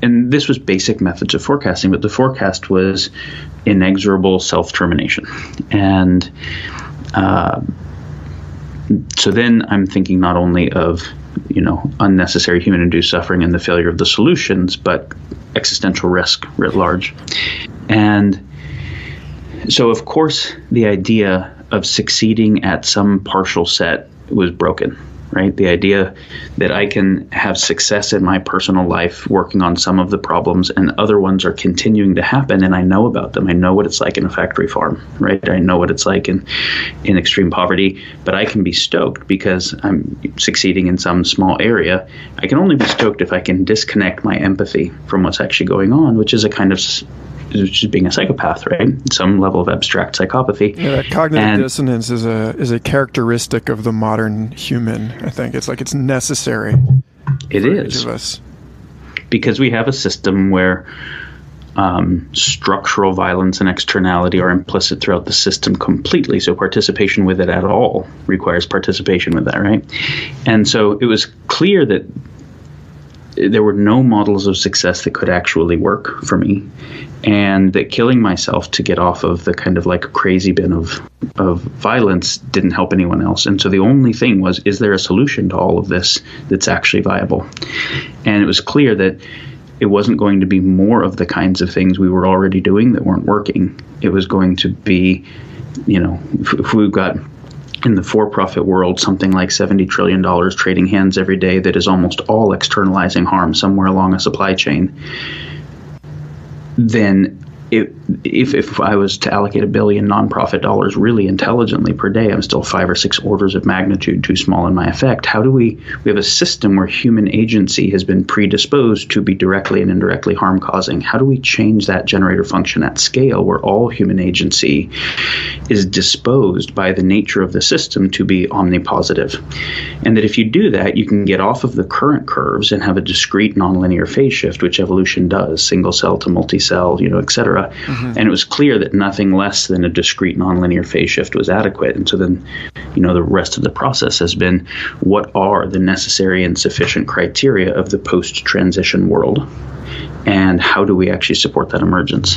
and this was basic methods of forecasting, but the forecast was inexorable self-termination. And so then I'm thinking not only of, unnecessary human-induced suffering and the failure of the solutions, but existential risk writ large. And so, of course, the idea of succeeding at some partial set was broken, right? The idea that I can have success in my personal life working on some of the problems and other ones are continuing to happen, and I know about them. I know what it's like in a factory farm, right? I know what it's like in extreme poverty, but I can be stoked because I'm succeeding in some small area. I can only be stoked if I can disconnect my empathy from what's actually going on, which is a kind of which is being a psychopath, right? Some level of abstract psychopathy. Yeah, that cognitive dissonance is a characteristic of the modern human. I think it's necessary. It is. Each of us. Because we have a system where structural violence and externality are implicit throughout the system completely. So participation with it at all requires participation with that, right? And so it was clear that there were no models of success that could actually work for me, and that killing myself to get off of the kind of like crazy bin of violence didn't help anyone else. And so the only thing was, is there a solution to all of this that's actually viable? And it was clear that it wasn't going to be more of the kinds of things we were already doing that weren't working. It was going to be, if we've got in the for-profit world something like $70 trillion trading hands every day that is almost all externalizing harm somewhere along a supply chain, then if I was to allocate $1 billion nonprofit dollars really intelligently per day, I'm still 5 or 6 orders of magnitude too small in my effect. How do we have a system where human agency has been predisposed to be directly and indirectly harm causing? How do we change that generator function at scale where all human agency is disposed by the nature of the system to be omnipositive? And that if you do that, you can get off of the current curves and have a discrete nonlinear phase shift, which evolution does, single cell to multi-cell, et cetera. Mm-hmm. And it was clear that nothing less than a discrete nonlinear phase shift was adequate. And so then, the rest of the process has been, what are the necessary and sufficient criteria of the post-transition world? And how do we actually support that emergence?